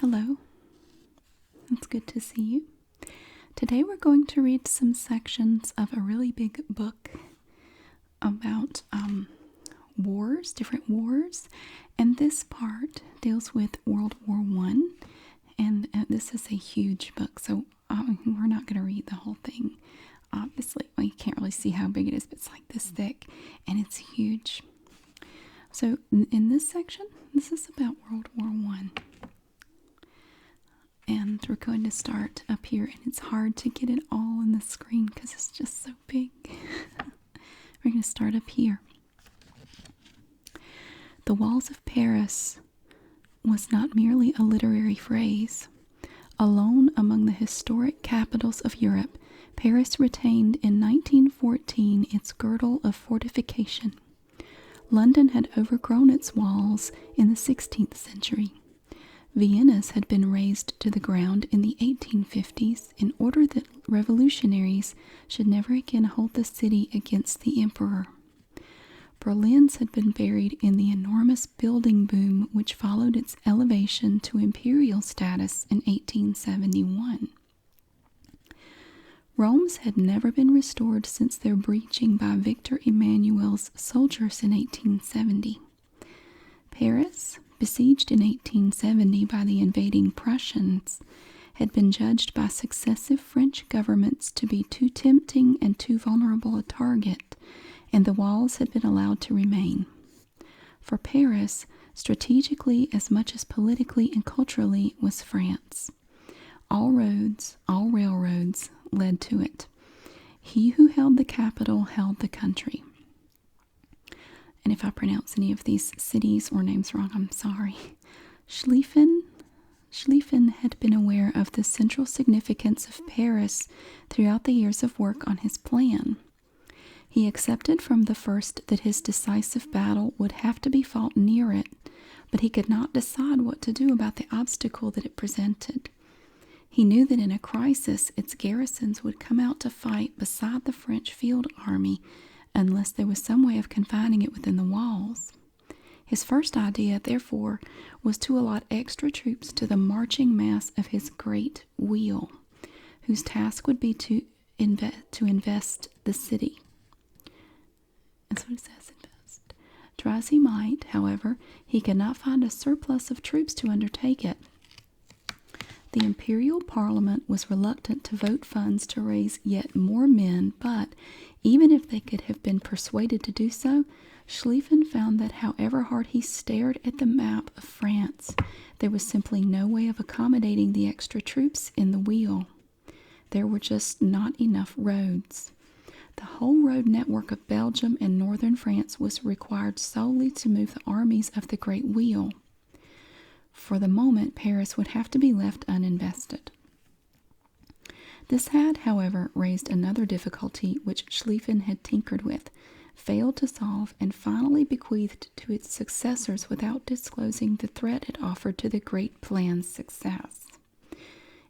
Hello, it's good to see you. Today we're going to read some sections of a really big book about wars, different wars, and this part deals with World War I, and this is a huge book, so we're not going to read the whole thing. Obviously, well, you can't really see how big it is, but it's like this thick, and it's huge. So in this section, this is about World War I. And we're going to start up here, and it's hard to get it all on the screen because it's just so big. We're going to start up here. The walls of Paris was not merely a literary phrase. Alone among the historic capitals of Europe, Paris retained in 1914 its girdle of fortification. London had overgrown its walls in the 16th century. Vienna's had been razed to the ground in the 1850s in order that revolutionaries should never again hold the city against the emperor. Berlin's had been buried in the enormous building boom which followed its elevation to imperial status in 1871. Rome's had never been restored since their breaching by Victor Emmanuel's soldiers in 1870. Paris, besieged in 1870 by the invading Prussians, had been judged by successive French governments to be too tempting and too vulnerable a target, and the walls had been allowed to remain. For Paris, strategically as much as politically and culturally, was France. All roads, all railroads, led to it. He who held the capital held the country. And if I pronounce any of these cities or names wrong, I'm sorry. Schlieffen had been aware of the central significance of Paris throughout the years of work on his plan. He accepted from the first that his decisive battle would have to be fought near it, but he could not decide what to do about the obstacle that it presented. He knew that in a crisis its garrisons would come out to fight beside the French field army unless there was some way of confining it within the walls. His first idea, therefore, was to allot extra troops to the marching mass of his great wheel, whose task would be to invest the city. That's what it says, invest. Try as he might, however, he could not find a surplus of troops to undertake it. The imperial parliament was reluctant to vote funds to raise yet more men, but even if they could have been persuaded to do so, Schlieffen found that however hard he stared at the map of France, there was simply no way of accommodating the extra troops in the wheel. There were just not enough roads. The whole road network of Belgium and northern France was required solely to move the armies of the Great Wheel. For the moment, Paris would have to be left uninvested. This had, however, raised another difficulty which Schlieffen had tinkered with, failed to solve, and finally bequeathed to its successors without disclosing the threat it offered to the great plan's success.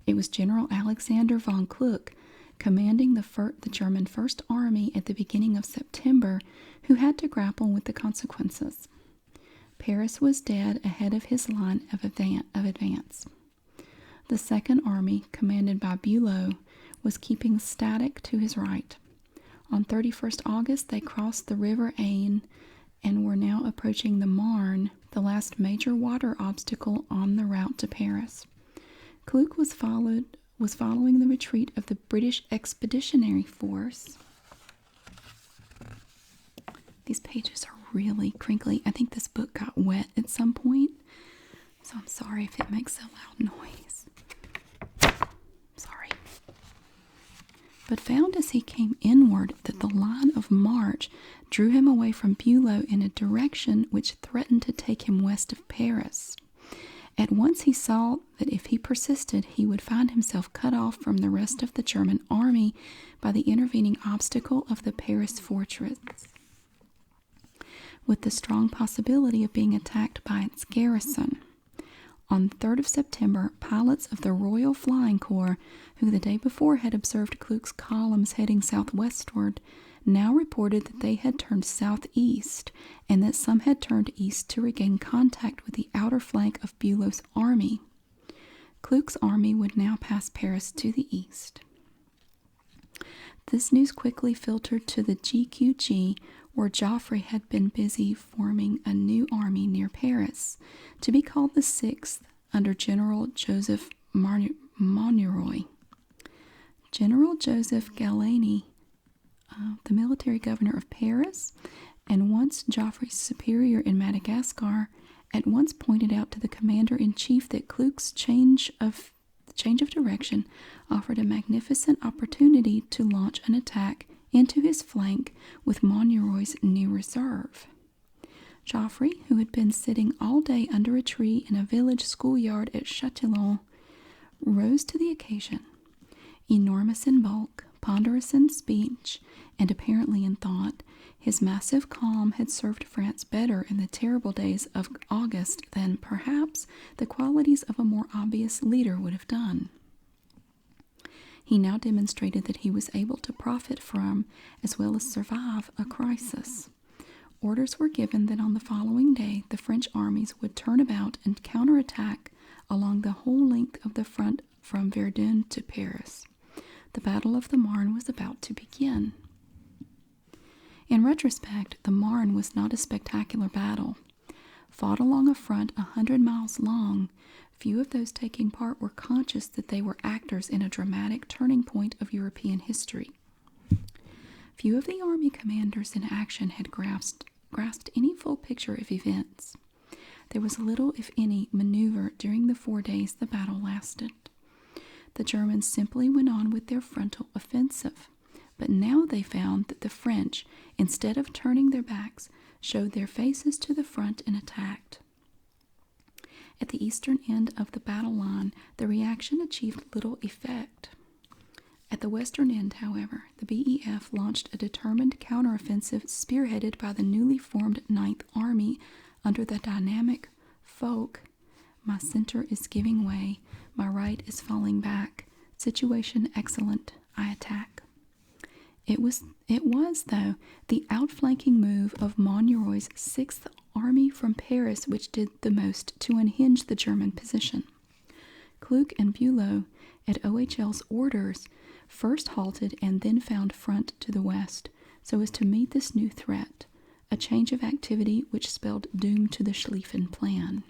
It was General Alexander von Kluck, commanding the German First Army at the beginning of September, who had to grapple with the consequences. Paris was dead ahead of his line of advance. The Second Army, commanded by Bülow, was keeping static to his right. On 31st August, they crossed the River Aisne and were now approaching the Marne, the last major water obstacle on the route to Paris. Kluck was following the retreat of the British Expeditionary Force. These pages are really crinkly. I think this book got wet at some point, so I'm sorry if it makes a loud noise. Sorry. But found as he came inward that the line of march drew him away from Bülow in a direction which threatened to take him west of Paris. At once he saw that if he persisted, he would find himself cut off from the rest of the German army by the intervening obstacle of the Paris fortress, with the strong possibility of being attacked by its garrison. On the 3rd of September, pilots of the Royal Flying Corps, who the day before had observed Kluck's columns heading southwestward, now reported that they had turned southeast and that some had turned east to regain contact with the outer flank of Bülow's army. Kluck's army would now pass Paris to the east. This news quickly filtered to the GQG, where Joffre had been busy forming a new army near Paris, to be called the 6th under General Joseph Monroy. General Joseph Gallieni, the military governor of Paris, and once Joffre's superior in Madagascar, at once pointed out to the commander-in-chief that Kluck's change of direction offered a magnificent opportunity to launch an attack into his flank with Monroy's new reserve. Joffre, who had been sitting all day under a tree in a village schoolyard at Châtillon, rose to the occasion. Enormous in bulk, ponderous in speech, and apparently in thought, his massive calm had served France better in the terrible days of August than, perhaps, the qualities of a more obvious leader would have done. He now demonstrated that he was able to profit from, as well as survive, a crisis. Orders were given that on the following day the French armies would turn about and counterattack along the whole length of the front from Verdun to Paris. The Battle of the Marne was about to begin. In retrospect, the Marne was not a spectacular battle. Fought along a front 100 miles long, few of those taking part were conscious that they were actors in a dramatic turning point of European history. Few of the army commanders in action had grasped any full picture of events. There was little, if any, maneuver during the 4 days the battle lasted. The Germans simply went on with their frontal offensive. But now they found that the French, instead of turning their backs, showed their faces to the front and attacked. At the eastern end of the battle line, the reaction achieved little effect. At the western end, however, the BEF launched a determined counteroffensive spearheaded by the newly formed 9th Army under the dynamic Foch. My center is giving way, my right is falling back. Situation excellent, I attack. It was, though, the outflanking move of Monroy's 6th Army from Paris which did the most to unhinge the German position. Kluck and Bülow, at OHL's orders, first halted and then found front to the west, so as to meet this new threat, a change of activity which spelled doom to the Schlieffen Plan.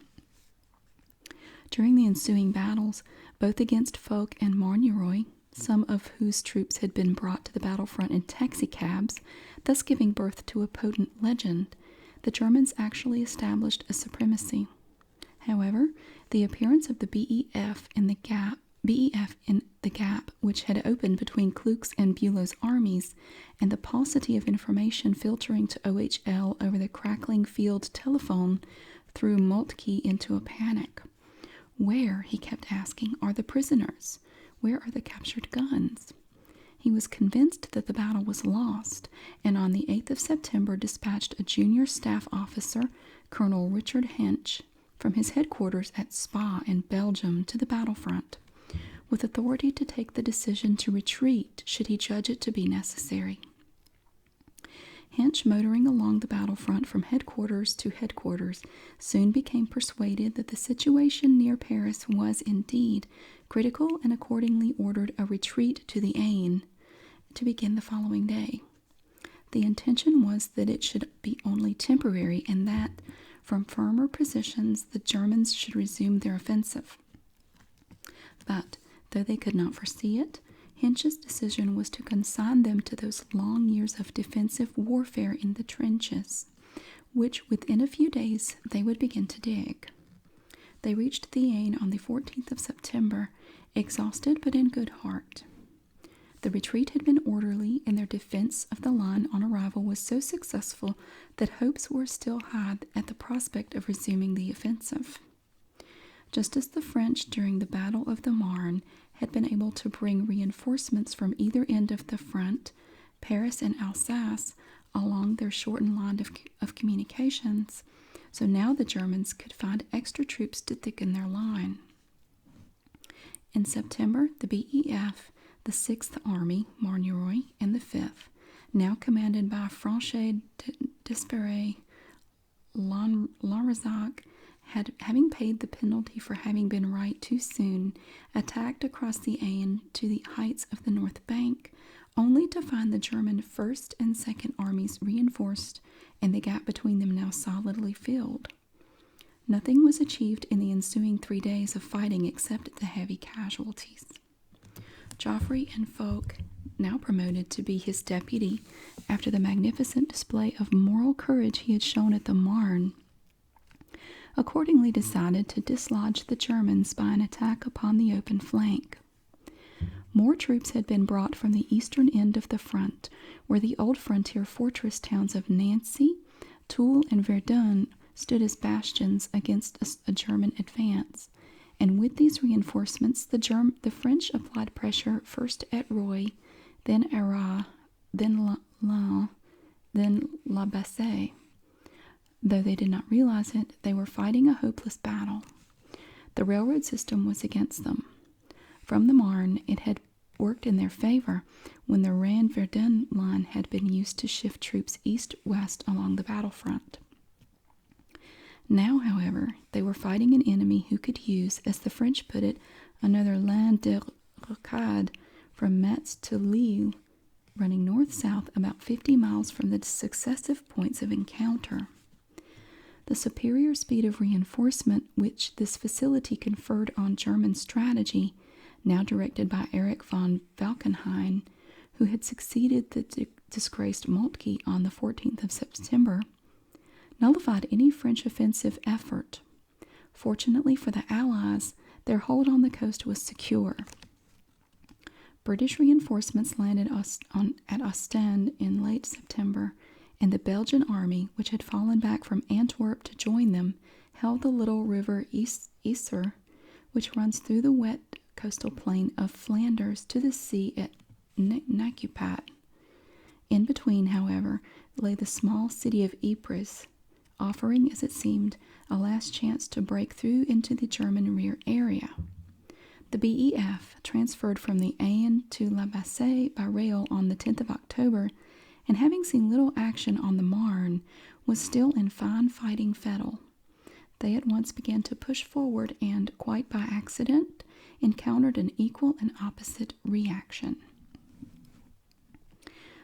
During the ensuing battles, both against Foch and Monroy, some of whose troops had been brought to the battlefront in taxicabs, thus giving birth to a potent legend, the Germans actually established a supremacy. However, the appearance of the BEF in the gap which had opened between Kluck's and Bülow's armies, and the paucity of information filtering to OHL over the crackling field telephone, threw Moltke into a panic. Where, he kept asking, are the prisoners? Where are the captured guns? He was convinced that the battle was lost, and on the 8th of September dispatched a junior staff officer, Colonel Richard Hench, from his headquarters at Spa in Belgium to the battlefront, with authority to take the decision to retreat should he judge it to be necessary. Hench, motoring along the battlefront from headquarters to headquarters, soon became persuaded that the situation near Paris was indeed critical and accordingly ordered a retreat to the Aisne to begin the following day. The intention was that it should be only temporary and that, from firmer positions, the Germans should resume their offensive. But, though they could not foresee it, Hench's decision was to consign them to those long years of defensive warfare in the trenches, which within a few days they would begin to dig. They reached the Aisne on the 14th of September, exhausted but in good heart. The retreat had been orderly, and their defense of the line on arrival was so successful that hopes were still high at the prospect of resuming the offensive. Just as the French, during the Battle of the Marne, had been able to bring reinforcements from either end of the front, Paris and Alsace, along their shortened line of communications, so now the Germans could find extra troops to thicken their line. In September, the BEF, the 6th Army, Monroy, and the 5th, now commanded by Franchet d'Espèrey, Lanrezac, having paid the penalty for having been right too soon, attacked across the Aisne to the heights of the north bank, only to find the German First and Second Armies reinforced and the gap between them now solidly filled. Nothing was achieved in the ensuing 3 days of fighting except the heavy casualties. Joffre and Foch, now promoted to be his deputy after the magnificent display of moral courage he had shown at the Marne, accordingly decided to dislodge the Germans by an attack upon the open flank. More troops had been brought from the eastern end of the front, where the old frontier fortress towns of Nancy, Toul, and Verdun stood as bastions against a German advance, and with these reinforcements the French applied pressure first at Roye, then Arras, then Laon, then La Bassée. Though they did not realize it, they were fighting a hopeless battle. The railroad system was against them. From the Marne, it had worked in their favor when the Rennes-Verdun line had been used to shift troops east-west along the battlefront. Now, however, they were fighting an enemy who could use, as the French put it, another ligne de rocade from Metz to Lille, running north-south about 50 miles from the successive points of encounter. The superior speed of reinforcement which this facility conferred on German strategy, now directed by Erich von Falkenhayn, who had succeeded the disgraced Moltke on the 14th of September, nullified any French offensive effort. Fortunately for the Allies, their hold on the coast was secure. British reinforcements landed at Ostend in late September, and the Belgian army, which had fallen back from Antwerp to join them, held the little river Yser, which runs through the wet coastal plain of Flanders to the sea at Nacupat. In between, however, lay the small city of Ypres, offering, as it seemed, a last chance to break through into the German rear area. The BEF, transferred from the Aisne to La Bassée by rail on the 10th of October, and having seen little action on the Marne, was still in fine fighting fettle. They at once began to push forward and, quite by accident, encountered an equal and opposite reaction.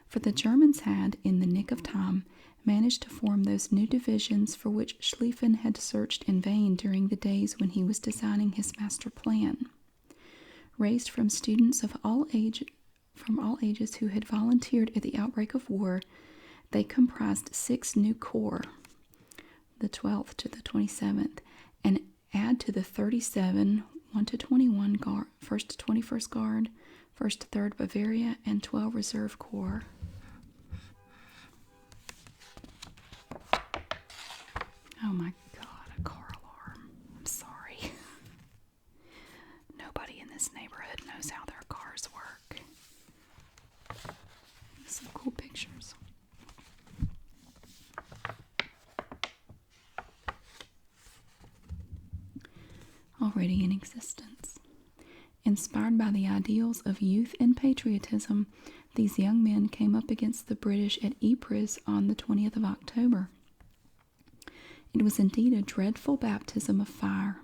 For the Germans had, in the nick of time, managed to form those new divisions for which Schlieffen had searched in vain during the days when he was designing his master plan. Raised from students of all ages who had volunteered at the outbreak of war, they comprised 6 new corps, the 12th to the 27th, and add to the 37 1 to 21 guard, 1st to 21st Guard, 1st to 3rd Bavaria, and 12 Reserve Corps. Oh my God, a car alarm. I'm sorry. Nobody in this neighborhood knows how their cars work. Some cool pictures. Already in existence. Inspired by the ideals of youth and patriotism, these young men came up against the British at Ypres on the 20th of October. It was indeed a dreadful baptism of fire.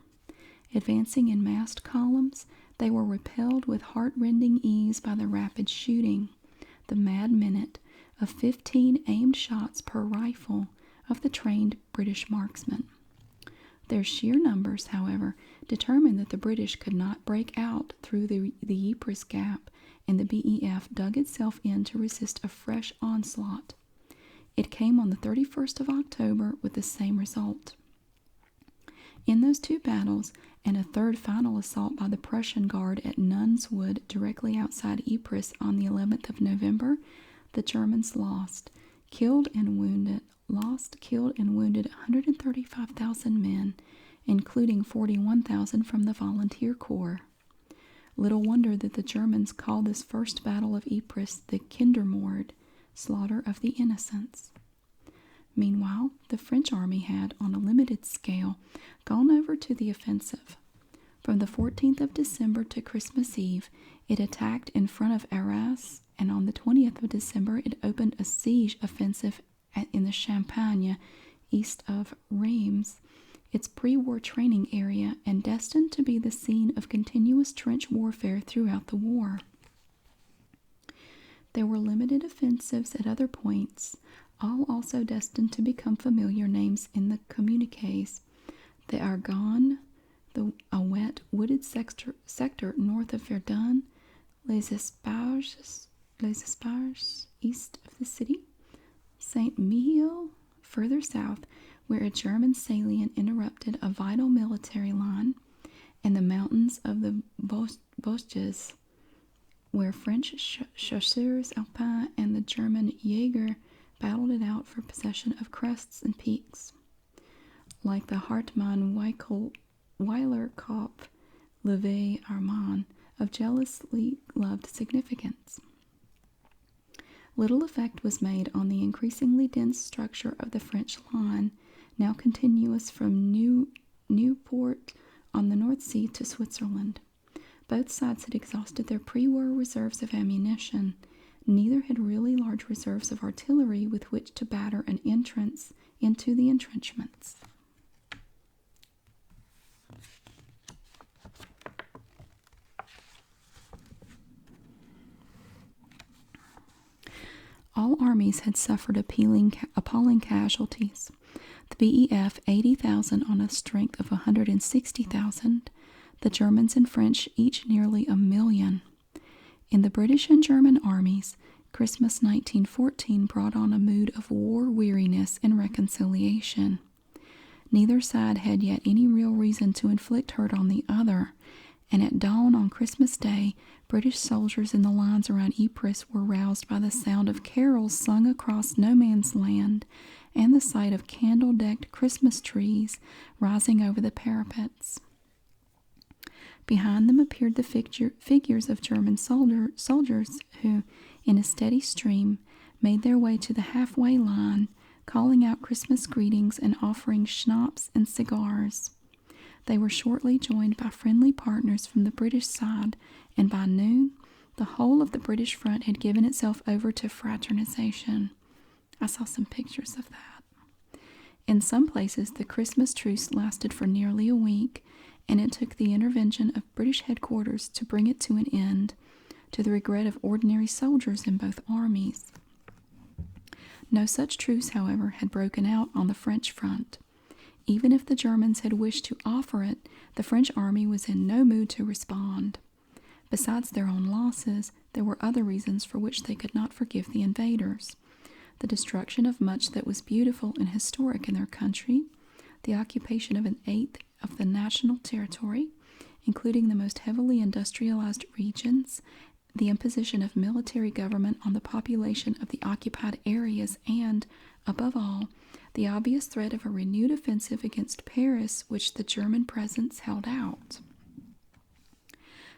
Advancing in massed columns, they were repelled with heart-rending ease by the rapid shooting, the mad minute, of 15 aimed shots per rifle of the trained British marksmen. Their sheer numbers, however, determined that the British could not break out through the Ypres gap, and the BEF dug itself in to resist a fresh onslaught. It came on the 31st of October with the same result. In those 2 battles, and a third final assault by the Prussian Guard at Nuns Wood directly outside Ypres on the 11th of November, the Germans killed and wounded 135,000 men, including 41,000 from the volunteer corps. Little wonder that the Germans called this first battle of Ypres the Kindermord, slaughter of the innocents. Meanwhile, the French army had, on a limited scale, gone over to the offensive. From the 14th of December to Christmas Eve, it attacked in front of Arras, and on the 20th of December it opened a siege offensive in the Champagne, east of Reims. its pre-war training area, and destined to be the scene of continuous trench warfare throughout the war. There were limited offensives at other points, all also destined to become familiar names in the communiques: the Argonne, a wet, wooded sector north of Verdun, les Esparges east of the city, Saint-Mihiel further south, where a German salient interrupted a vital military line, and the mountains of the Vosges, where French chasseurs alpins and the German Jäger battled it out for possession of crests and peaks. Like the Hartmann-Weiler-Kopf Levée Armand of jealously loved significance. Little effect was made on the increasingly dense structure of the French line, now continuous from Nieuport on the North Sea to Switzerland. Both sides had exhausted their pre-war reserves of ammunition. Neither had really large reserves of artillery with which to batter an entrance into the entrenchments. All armies had suffered appalling casualties. The BEF 80,000 on a strength of 160,000, the Germans and French each nearly 1,000,000. In the British and German armies, Christmas 1914 brought on a mood of war weariness and reconciliation. Neither side had yet any real reason to inflict hurt on the other, and at dawn on Christmas Day, British soldiers in the lines around Ypres were roused by the sound of carols sung across no man's land and the sight of candle-decked Christmas trees rising over the parapets. Behind them appeared the figures of German soldiers who, in a steady stream, made their way to the halfway line, calling out Christmas greetings and offering schnapps and cigars. They were shortly joined by friendly partners from the British side, and by noon, the whole of the British front had given itself over to fraternization. I saw some pictures of that. In some places, the Christmas truce lasted for nearly a week, and it took the intervention of British headquarters to bring it to an end, to the regret of ordinary soldiers in both armies. No such truce, however, had broken out on the French front. Even if the Germans had wished to offer it, the French army was in no mood to respond. Besides their own losses, there were other reasons for which they could not forgive the invaders: the destruction of much that was beautiful and historic in their country, the occupation of an eighth of the national territory, including the most heavily industrialized regions, the imposition of military government on the population of the occupied areas, and, above all, the obvious threat of a renewed offensive against Paris which the German presence held out.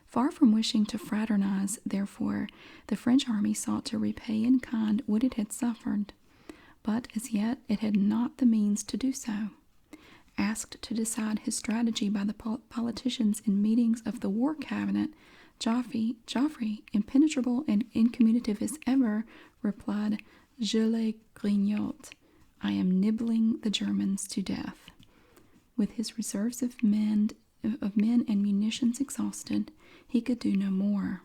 Far from wishing to fraternize, therefore, the French army sought to repay in kind what it had suffered, but as yet it had not the means to do so. Asked to decide his strategy by the politicians in meetings of the War Cabinet, Joffre, impenetrable and incommunicative as ever, replied, "Je les grignote. I am nibbling the Germans to death." With his reserves of men and munitions exhausted, he could do no more.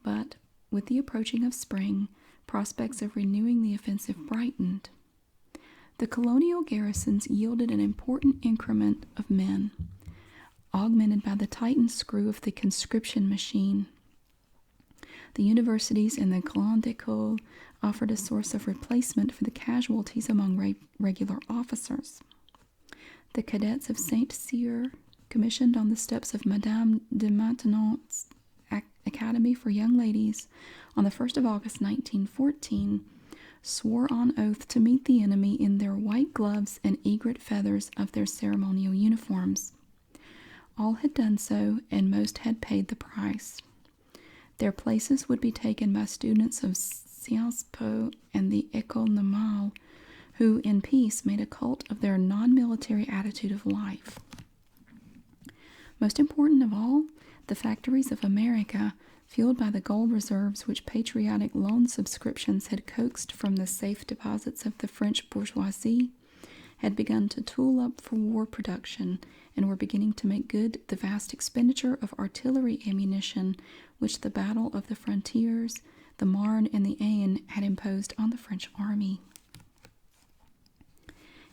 But with the approaching of spring, prospects of renewing the offensive brightened. The colonial garrisons yielded an important increment of men, augmented by the tightened screw of the conscription machine. The universities and the Grande École offered a source of replacement for the casualties among regular officers. The cadets of Saint-Cyr, commissioned on the steps of Madame de Maintenon's Academy for Young Ladies on the 1st of August 1914, swore on oath to meet the enemy in their white gloves and egret feathers of their ceremonial uniforms. All had done so, and most had paid the price. Their places would be taken by students of Sciences Po and the École Normale, who in peace made a cult of their non-military attitude of life. Most important of all, the factories of America, fueled by the gold reserves which patriotic loan subscriptions had coaxed from the safe deposits of the French bourgeoisie, had begun to tool up for war production and were beginning to make good the vast expenditure of artillery ammunition which the Battle of the Frontiers, the Marne, and the Aisne had imposed on the French army.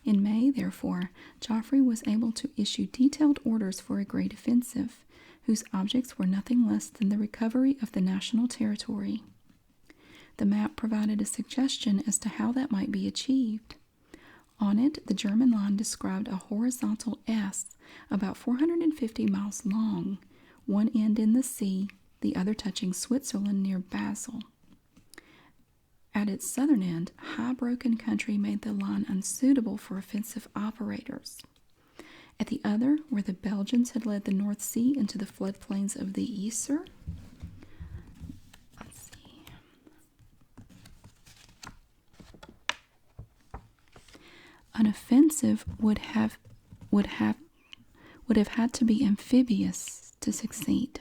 In May, therefore, Joffre was able to issue detailed orders for a great offensive, whose objects were nothing less than the recovery of the national territory. The map provided a suggestion as to how that might be achieved. On it, the German line described a horizontal S about 450 miles long, one end in the sea, the other touching Switzerland near Basel. At its southern end, high broken country made the line unsuitable for offensive operators. At the other, where the Belgians had led the North Sea into the floodplains of the Yser, an offensive would have had to be amphibious to succeed.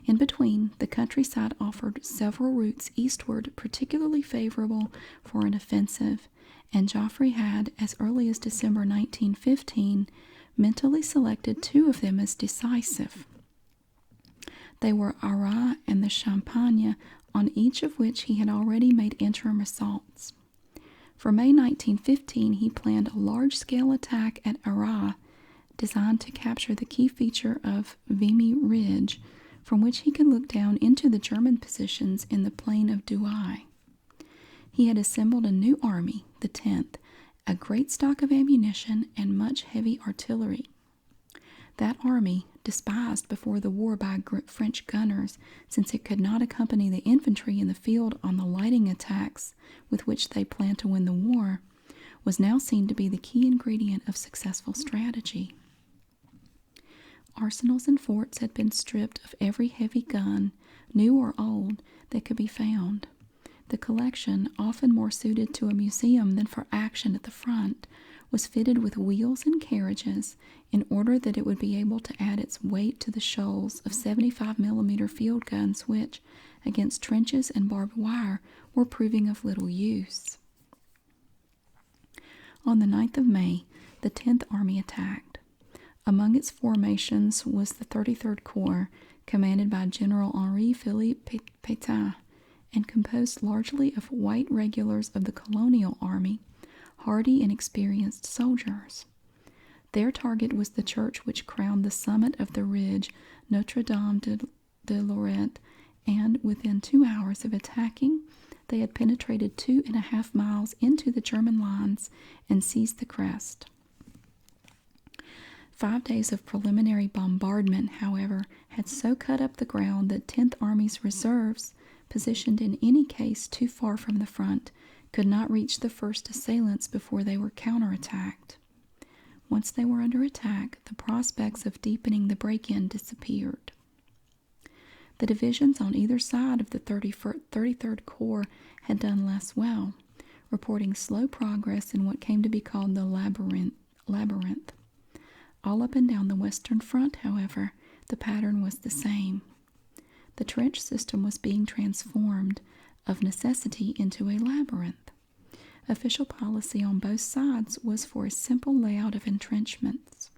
In between, the countryside offered several routes eastward particularly favorable for an offensive, and Joffre had, as early as December 1915, mentally selected two of them as decisive. They were Arras and the Champagne, on each of which he had already made interim assaults. For May 1915, he planned a large-scale attack at Arras, designed to capture the key feature of Vimy Ridge, from which he could look down into the German positions in the plain of Douai. He had assembled a new army, the 10th, a great stock of ammunition, and much heavy artillery. That army, despised before the war by French gunners, since it could not accompany the infantry in the field on the lighting attacks with which they planned to win the war, was now seen to be the key ingredient of successful strategy. Arsenals and forts had been stripped of every heavy gun, new or old, that could be found. The collection, often more suited to a museum than for action at the front, was fitted with wheels and carriages in order that it would be able to add its weight to the shoals of 75mm field guns which, against trenches and barbed wire, were proving of little use. On the 9th of May, the 10th Army attacked. Among its formations was the 33rd Corps, commanded by General Henri-Philippe Pétain, and composed largely of white regulars of the colonial army, hardy and experienced soldiers. Their target was the church which crowned the summit of the ridge, Notre Dame de Lorette, and within 2 hours of attacking, they had penetrated 2.5 miles into the German lines and seized the crest. 5 days of preliminary bombardment, however, had so cut up the ground that 10th Army's reserves, positioned in any case too far from the front, could not reach the first assailants before they were counterattacked. Once they were under attack, the prospects of deepening the break-in disappeared. The divisions on either side of the 33rd Corps had done less well, reporting slow progress in what came to be called the labyrinth. All up and down the western front, however, the pattern was the same. The trench system was being transformed, of necessity, into a labyrinth. Official policy on both sides was for a simple layout of entrenchments.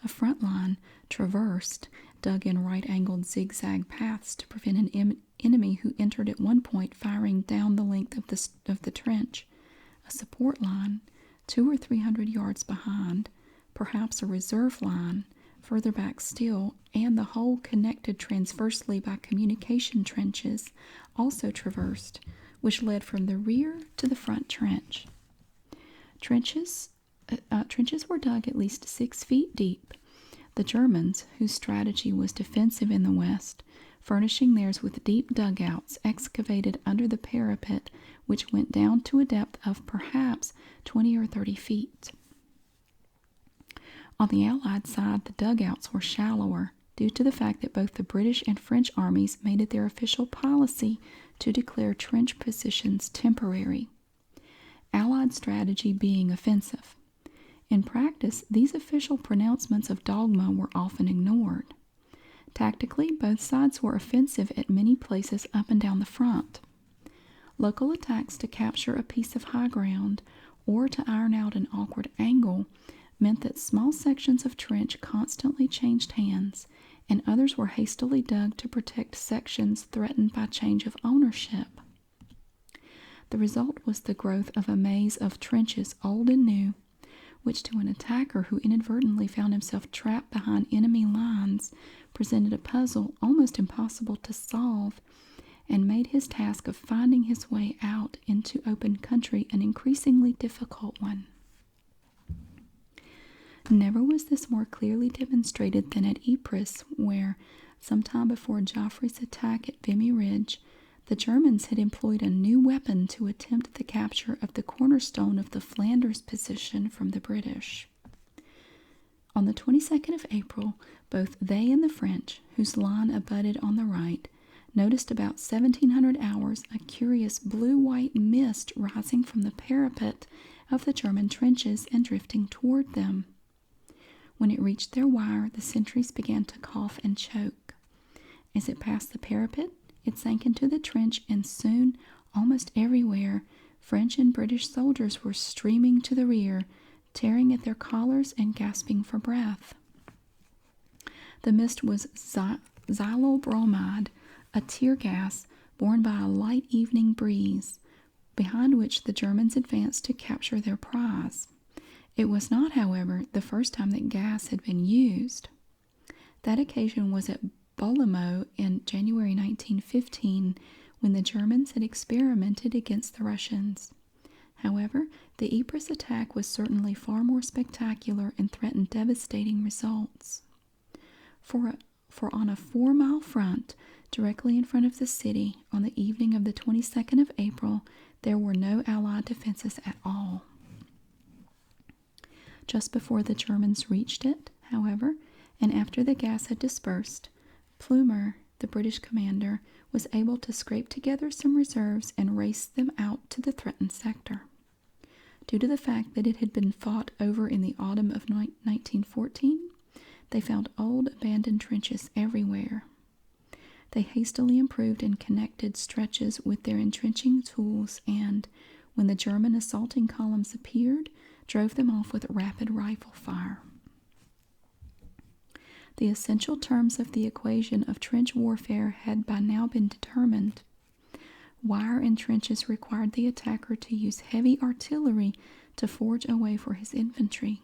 A front line, traversed, dug in right-angled zigzag paths to prevent an enemy who entered at one point firing down the length of the trench. A support line, 200 or 300 yards behind, perhaps a reserve line, further back still, and the whole connected transversely by communication trenches, also traversed, which led from the rear to the front trench. Trenches were dug at least 6 feet deep. The Germans, whose strategy was defensive in the west, furnishing theirs with deep dugouts excavated under the parapet, which went down to a depth of perhaps 20 or 30 feet. On the Allied side, the dugouts were shallower, due to the fact that both the British and French armies made it their official policy to declare trench positions temporary, Allied strategy being offensive. In practice, these official pronouncements of dogma were often ignored. Tactically, both sides were offensive at many places up and down the front. Local attacks to capture a piece of high ground, or to iron out an awkward angle meant that small sections of trench constantly changed hands, and others were hastily dug to protect sections threatened by change of ownership. The result was the growth of a maze of trenches, old and new, which to an attacker who inadvertently found himself trapped behind enemy lines presented a puzzle almost impossible to solve, and made his task of finding his way out into open country an increasingly difficult one. Never was this more clearly demonstrated than at Ypres, where, some time before Joffre's attack at Vimy Ridge, the Germans had employed a new weapon to attempt the capture of the cornerstone of the Flanders position from the British. On the 22nd of April, both they and the French, whose line abutted on the right, noticed about 1700 hours a curious blue-white mist rising from the parapet of the German trenches and drifting toward them. When it reached their wire, the sentries began to cough and choke. As it passed the parapet, it sank into the trench, and soon, almost everywhere, French and British soldiers were streaming to the rear, tearing at their collars and gasping for breath. The mist was xylyl bromide, a tear gas borne by a light evening breeze, behind which the Germans advanced to capture their prize. It was not, however, the first time that gas had been used. That occasion was at Bolamo in January 1915, when the Germans had experimented against the Russians. However, the Ypres attack was certainly far more spectacular and threatened devastating results. For on a 4-mile front, directly in front of the city, on the evening of the 22nd of April, there were no Allied defenses at all. Just before the Germans reached it, however, and after the gas had dispersed, Plumer, the British commander, was able to scrape together some reserves and race them out to the threatened sector. Due to the fact that it had been fought over in the autumn of 1914, they found old abandoned trenches everywhere. They hastily improved and connected stretches with their entrenching tools and, when the German assaulting columns appeared, drove them off with rapid rifle fire. The essential terms of the equation of trench warfare had by now been determined. Wire and trenches required the attacker to use heavy artillery to forge a way for his infantry.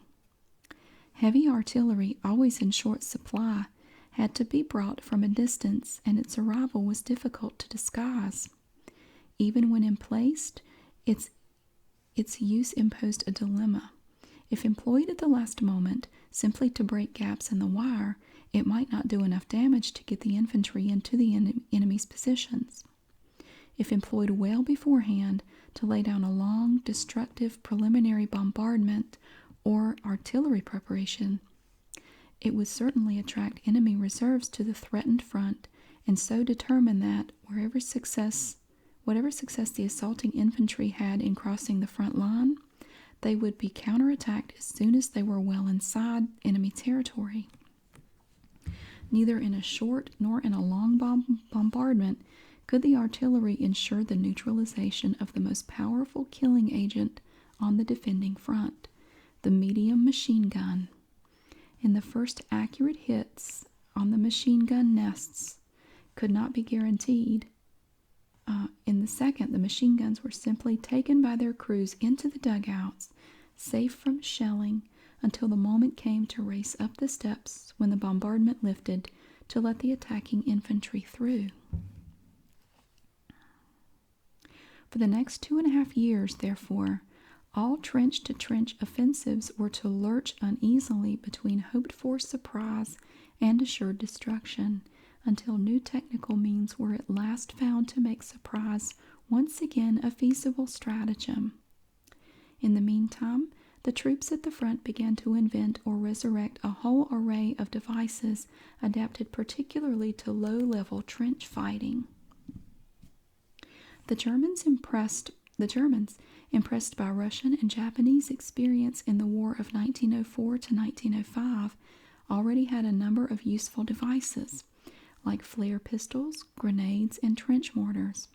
Heavy artillery, always in short supply, had to be brought from a distance, and its arrival was difficult to disguise. Even when emplaced, its use imposed a dilemma. If employed at the last moment, simply to break gaps in the wire, it might not do enough damage to get the infantry into the enemy's positions. If employed well beforehand, to lay down a long, destructive preliminary bombardment or artillery preparation, it would certainly attract enemy reserves to the threatened front, and so determine that whatever success the assaulting infantry had in crossing the front line, they would be counterattacked as soon as they were well inside enemy territory. Neither in a short nor in a long bombardment could the artillery ensure the neutralization of the most powerful killing agent on the defending front, the medium machine gun. And the first accurate hits on the machine gun nests could not be guaranteed. In the second, the machine guns were simply taken by their crews into the dugouts, safe from shelling, until the moment came to race up the steps when the bombardment lifted to let the attacking infantry through. For the next 2.5 years, therefore, all trench-to-trench offensives were to lurch uneasily between hoped-for surprise and assured destruction, until new technical means were at last found to make surprise once again a feasible stratagem. In the meantime, the troops at the front began to invent or resurrect a whole array of devices adapted particularly to low-level trench fighting. The Germans, impressed by Russian and Japanese experience in the War of 1904 to 1905, already had a number of useful devices, like flare pistols, grenades, and trench mortars.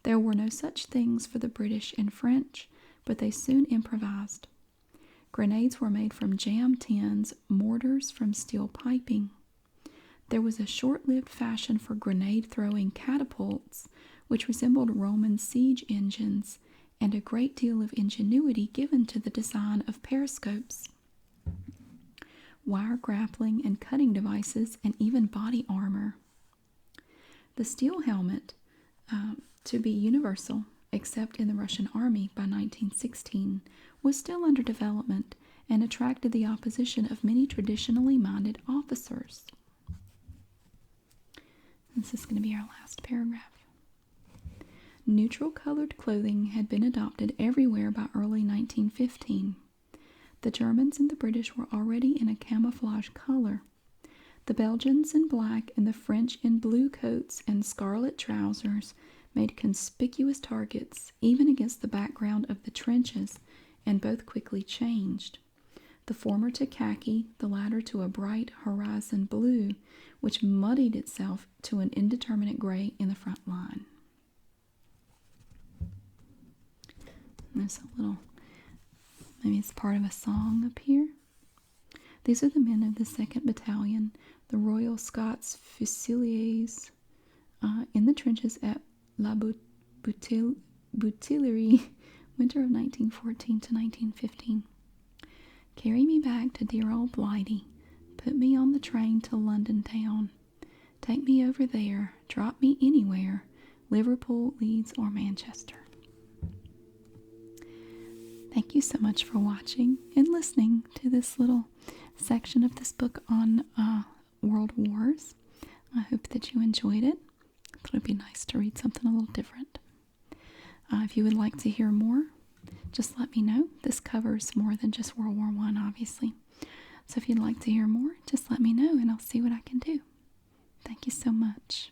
There were no such things for the British and French, but they soon improvised. Grenades were made from jam tins, mortars from steel piping. There was a short-lived fashion for grenade-throwing catapults, which resembled Roman siege engines, and a great deal of ingenuity given to the design of periscopes, wire grappling and cutting devices, and even body armor. The steel helmet, to be universal, except in the Russian army by 1916, was still under development and attracted the opposition of many traditionally minded officers. This is going to be our last paragraph. Neutral colored clothing had been adopted everywhere by early 1915. The Germans and the British were already in a camouflage color. The Belgians in black and the French in blue coats and scarlet trousers made conspicuous targets, even against the background of the trenches, and both quickly changed. The former to khaki, the latter to a bright horizon blue, which muddied itself to an indeterminate gray in the front line. There's a little, maybe it's part of a song up here. These are the men of the 2nd Battalion, the Royal Scots Fusiliers, in the trenches at La Boutillière, winter of 1914 to 1915. Carry me back to dear old Blighty. Put me on the train to London town. Take me over there. Drop me anywhere. Liverpool, Leeds, or Manchester. Thank you so much for watching and listening to this little section of this book on World Wars. I hope that you enjoyed it. I thought it'd be nice to read something a little different. If you would like to hear more, just let me know. This covers more than just World War I, obviously. So if you'd like to hear more, just let me know and I'll see what I can do. Thank you so much.